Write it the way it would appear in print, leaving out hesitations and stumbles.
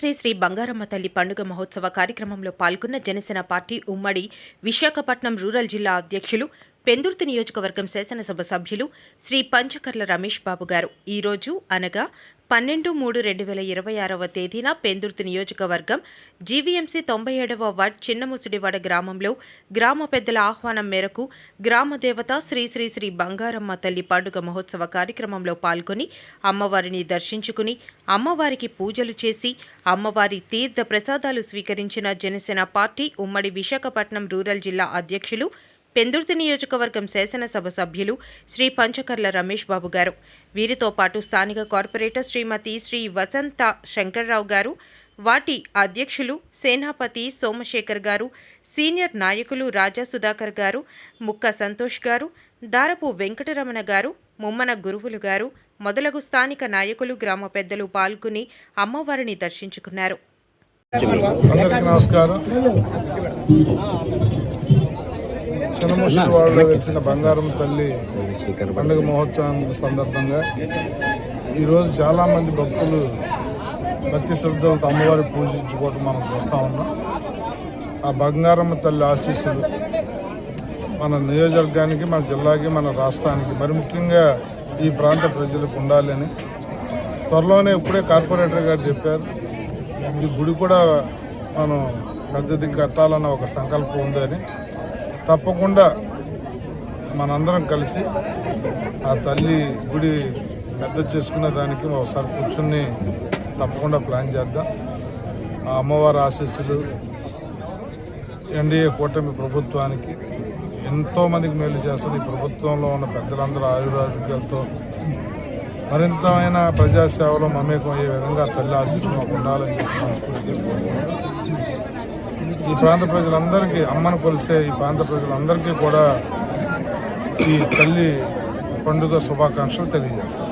శ్రీ శ్రీ బంగారమ్మ తల్లి పండుగ మహోత్సవ కార్యక్రమంలో పాల్గొన్న జనసేన పార్టీ ఉమ్మడి విశాఖపట్నం రూరల్ జిల్లా అధ్యక్షులు, పెందుర్తి నియోజకవర్గం శాసనసభ సభ్యులు శ్రీ పంచకర్ల రమేష్ బాబు గారు ఈరోజు అనగా 12/3/2026వ తేదీన పెందుర్తి నియోజకవర్గం జీవీఎంసీ 97వ వార్డ్ చిన్నముసిడివాడ గ్రామంలో గ్రామ పెద్దల ఆహ్వానం మేరకు గ్రామ దేవత శ్రీ శ్రీ శ్రీ బంగారమ్మ తల్లి పండుగ మహోత్సవ కార్యక్రమంలో పాల్గొని అమ్మవారిని దర్శించుకుని అమ్మవారికి పూజలు చేసి అమ్మవారి తీర్థ ప్రసాదాలు స్వీకరించిన జనసేన పార్టీ ఉమ్మడి విశాఖపట్నం రూరల్ జిల్లా అధ్యక్షులు, పెందుర్తి నియోజకవర్గం శాసనసభ సభ్యులు శ్రీ పంచకర్ల రమేష్ బాబు గారు, వీరితో పాటు స్థానిక కార్పొరేటర్ శ్రీమతి శ్రీ వసంత శంకర్రావు గారు, వాటి అధ్యక్షులు సేనాపతి సోమశేఖర్ గారు, సీనియర్ నాయకులు రాజా సుధాకర్ గారు, ముక్క సంతోష్ గారు, దారపు వెంకటరమణ గారు, ముమ్మన గురువులు గారు మొదలగు స్థానిక నాయకులు, గ్రామ పెద్దలు పాల్గొని అమ్మవారిని దర్శించుకున్నారు. చిన్నముసిడివాడలో వెలిసిన బంగారం తల్లి పండుగ మహోత్సవం సందర్భంగా ఈరోజు చాలామంది భక్తులు భక్తి శ్రద్ధలతో అమ్మవారి పూజించుకోవటం మనం చూస్తూ ఉన్నాం. ఆ బంగారమ్మ తల్లి ఆశీస్సులు మన నియోజకవర్గానికి, మన జిల్లాకి, మన రాష్ట్రానికి, మరి ముఖ్యంగా ఈ ప్రాంత ప్రజలకు ఉండాలి అని త్వరలోనే ఇప్పుడే కార్పొరేటర్ గారు చెప్పారు. ఈ గుడి కూడా మనం పెద్దది కట్టాలన్న ఒక సంకల్పం ఉందని, తప్పకుండా మనందరం కలిసి ఆ తల్లి గుడి పెద్ద చేసుకునే దానికి ఒకసారి కూర్చుని తప్పకుండా ప్లాన్ చేద్దాం. ఆ అమ్మవారి ఆశీస్సులు ఎన్డీఏ కూటమి ప్రభుత్వానికి ఎంతోమందికి మేలు చేస్తుంది. ఈ ప్రభుత్వంలో ఉన్న పెద్దలందరూ ఆయురారోగ్యాలతో మరింతమైన ప్రజాసేవలో మమేకం అయ్యే విధంగా తల్లి ఆశీస్సులు మాకు ఉండాలని చెప్పి మనస్ఫూర్తిగా కోరుకుంటున్నాం. ఈ ప్రాంత ప్రజలందరికీ, అమ్మను కొలిసే ఈ ప్రాంత ప్రజలందరికీ కూడా ఈ తల్లి పండుగ శుభాకాంక్షలు తెలియజేస్తాం.